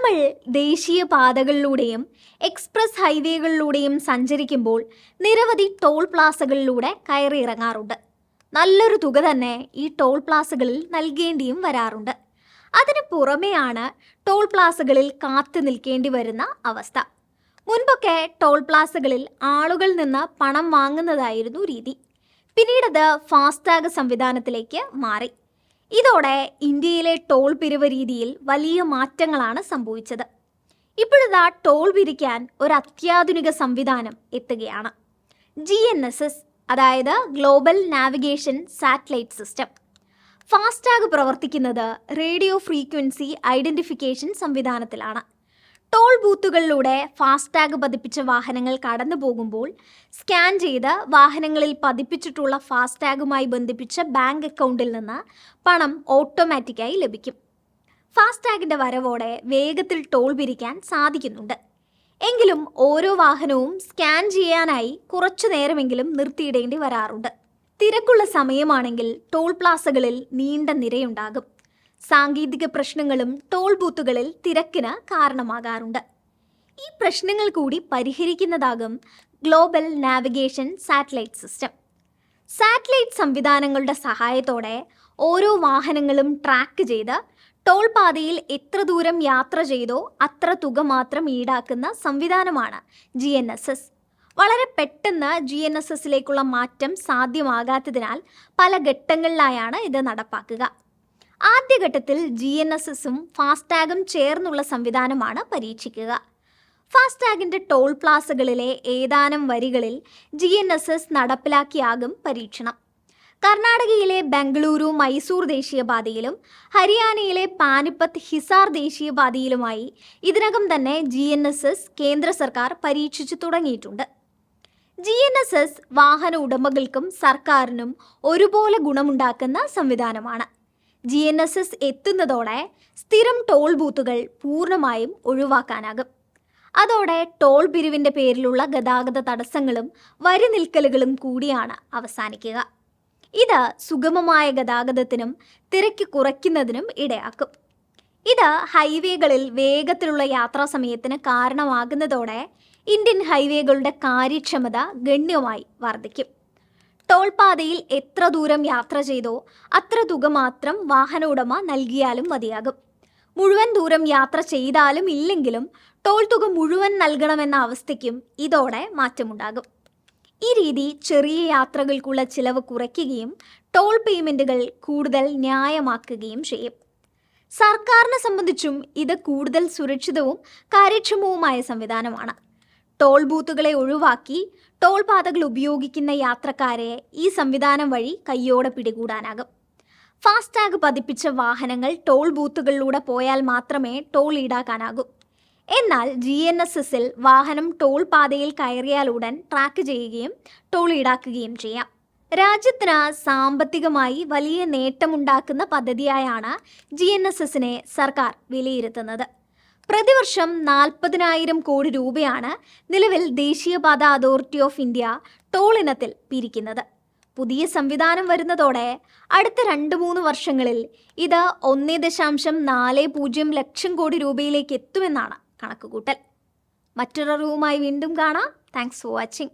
നമ്മൾ ദേശീയ പാതകളിലൂടെയും എക്സ്പ്രസ് ഹൈവേകളിലൂടെയും സഞ്ചരിക്കുമ്പോൾ നിരവധി ടോൾ പ്ലാസകളിലൂടെ കയറി ഇറങ്ങാറുണ്ട്. നല്ലൊരു തുക തന്നെ ഈ ടോൾ പ്ലാസകളിൽ നൽകേണ്ടിയും വരാറുണ്ട്. അതിന് പുറമെയാണ് ടോൾ പ്ലാസകളിൽ കാത്തു നിൽക്കേണ്ടി വരുന്ന അവസ്ഥ. മുൻപൊക്കെ ടോൾ പ്ലാസകളിൽ ആളുകളിൽ നിന്ന് പണം വാങ്ങുന്നതായിരുന്നു രീതി. പിന്നീടത് ഫാസ്ടാഗ് സംവിധാനത്തിലേക്ക് മാറി. ഇതോടെ ഇന്ത്യയിലെ ടോൾ പിരിവ് രീതിയിൽ വലിയ മാറ്റങ്ങളാണ് സംഭവിച്ചത്. ഇപ്പോഴിതാ ടോൾ പിരിക്കാൻ ഒരു അത്യാധുനിക സംവിധാനം എത്തുകയാണ്. GNSS, അതായത് global navigation satellite system. FASTag പ്രവർത്തിക്കുന്നത് റേഡിയോ ഫ്രീക്വൻസി ഐഡന്റിഫിക്കേഷൻ സംവിധാനത്തിലാണ്. ടോൾ ബൂത്തുകളിലൂടെ ഫാസ്ടാഗ് പതിപ്പിച്ച വാഹനങ്ങൾ കടന്നു പോകുമ്പോൾ സ്കാൻ ചെയ്ത് വാഹനങ്ങളിൽ പതിപ്പിച്ചിട്ടുള്ള ഫാസ്ടാഗുമായി ബന്ധിപ്പിച്ച ബാങ്ക് അക്കൗണ്ടിൽ നിന്ന് പണം ഓട്ടോമാറ്റിക്കായി ലഭിക്കും. ഫാസ്ടാഗിൻ്റെ വരവോടെ വേഗത്തിൽ ടോൾ പിരിക്കാൻ സാധിക്കുന്നുണ്ട്. എങ്കിലും ഓരോ വാഹനവും സ്കാൻ ചെയ്യാനായി കുറച്ചു നേരമെങ്കിലും നിർത്തിയിടേണ്ടി വരാറുണ്ട്. തിരക്കുള്ള സമയമാണെങ്കിൽ ടോൾ പ്ലാസകളിൽ നീണ്ട നിരയുണ്ടാകും. സാങ്കേതിക പ്രശ്നങ്ങളും ടോൾ ബൂത്തുകളിൽ തിരക്കിന് കാരണമാകാറുണ്ട്. ഈ പ്രശ്നങ്ങൾ കൂടി പരിഹരിക്കുന്നതാകും global navigation satellite system. Satellite സംവിധാനങ്ങളുടെ സഹായത്തോടെ ഓരോ വാഹനങ്ങളും ട്രാക്ക് ചെയ്ത് ടോൾ പാതയിൽ എത്ര ദൂരം യാത്ര ചെയ്തോ അത്ര തുക മാത്രം ഈടാക്കുന്ന സംവിധാനമാണ് GNSS. വളരെ പെട്ടെന്ന് GNSSലേക്കുള്ള മാറ്റം സാധ്യമാകാത്തതിനാൽ പല ഘട്ടങ്ങളിലായാണ് ഇത് നടപ്പാക്കുക. ആദ്യഘട്ടത്തിൽ GNSSും ഫാസ്ടാഗും ചേർന്നുള്ള സംവിധാനമാണ് പരീക്ഷിക്കുക. ഫാസ്ടാഗിൻ്റെ ടോൾ പ്ലാസകളിലെ ഏതാനും വരികളിൽ GNSS നടപ്പിലാക്കിയാകും പരീക്ഷണം. കർണാടകയിലെ ബംഗളൂരു മൈസൂർ ദേശീയപാതയിലും ഹരിയാനയിലെ പാനിപ്പത്ത് ഹിസാർ ദേശീയപാതയിലുമായി ഇതിനകം തന്നെ GNSS കേന്ദ്ര സർക്കാർ പരീക്ഷിച്ചു തുടങ്ങിയിട്ടുണ്ട്. GNSS വാഹന ഉടമകൾക്കും സർക്കാരിനും ഒരുപോലെ ഗുണമുണ്ടാക്കുന്ന സംവിധാനമാണ്. GNSS എത്തുന്നതോടെ സ്ഥിരം ടോൾ ബൂത്തുകൾ പൂർണ്ണമായും ഒഴിവാക്കാനാകും. അതോടെ ടോൾ പിരിവിൻ്റെ പേരിലുള്ള ഗതാഗത തടസ്സങ്ങളും വരി നിൽക്കലുകളും കൂടിയാണ് അവസാനിക്കുക. ഇത് സുഗമമായ ഗതാഗതത്തിനും തിരക്ക് കുറയ്ക്കുന്നതിനും ഇടയാക്കും. ഇത് ഹൈവേകളിൽ വേഗത്തിലുള്ള യാത്രാ സമയത്തിന് കാരണമാകുന്നതോടെ ഇന്ത്യൻ ഹൈവേകളുടെ കാര്യക്ഷമത ഗണ്യമായി വർദ്ധിക്കും. ടോൾ പാതയിൽ എത്ര ദൂരം യാത്ര ചെയ്തോ അത്ര തുക മാത്രം വാഹന ഉടമ നൽകിയാലും മതിയാകും. മുഴുവൻ ദൂരം യാത്ര ചെയ്താലും ഇല്ലെങ്കിലും ടോൾ തുക മുഴുവൻ നൽകണമെന്ന അവസ്ഥയ്ക്കും ഇതോടെ മാറ്റമുണ്ടാകും. ഈ രീതി ചെറിയ യാത്രകൾക്കുള്ള ചിലവ് കുറയ്ക്കുകയും ടോൾ പേയ്മെൻറ്റുകൾ കൂടുതൽ ന്യായമാക്കുകയും ചെയ്യും. സർക്കാരിനെ സംബന്ധിച്ചും ഇത് കൂടുതൽ സുരക്ഷിതവും കാര്യക്ഷമവുമായ സംവിധാനമാണ്. ടോൾ ബൂത്തുകളെ ഒഴിവാക്കി ടോൾ പാതകൾ ഉപയോഗിക്കുന്ന യാത്രക്കാരെ ഈ സംവിധാനം വഴി കയ്യോടെ പിടികൂടാനാകും. ഫാസ്ടാഗ് പതിപ്പിച്ച വാഹനങ്ങൾ ടോൾ ബൂത്തുകളിലൂടെ പോയാൽ മാത്രമേ ടോൾ ഈടാക്കാനാകൂ. എന്നാൽ GNSSൽ വാഹനം ടോൾ പാതയിൽ കയറിയാൽ ഉടൻ ട്രാക്ക് ചെയ്യുകയും ടോൾ ഈടാക്കുകയും ചെയ്യാം. രാജ്യത്തിന് സാമ്പത്തികമായി വലിയ നേട്ടമുണ്ടാക്കുന്ന പദ്ധതിയായാണ് GNSSനെ സർക്കാർ വിലയിരുത്തുന്നത്. പ്രതിവർഷം 40,000 കോടി രൂപയാണ് നിലവിൽ ദേശീയപാത അതോറിറ്റി ഓഫ് ഇന്ത്യ ടോൾ ഇനത്തിൽ പിരിക്കുന്നത്. പുതിയ സംവിധാനം വരുന്നതോടെ അടുത്ത 2-3 വർഷങ്ങളിൽ ഇത് 1.40 ലക്ഷം കോടി രൂപയിലേക്ക് എത്തുമെന്നാണ് കണക്കുകൂട്ടൽ. മറ്റൊരു അറിവുമായി വീണ്ടും കാണാം. Thanks for watching.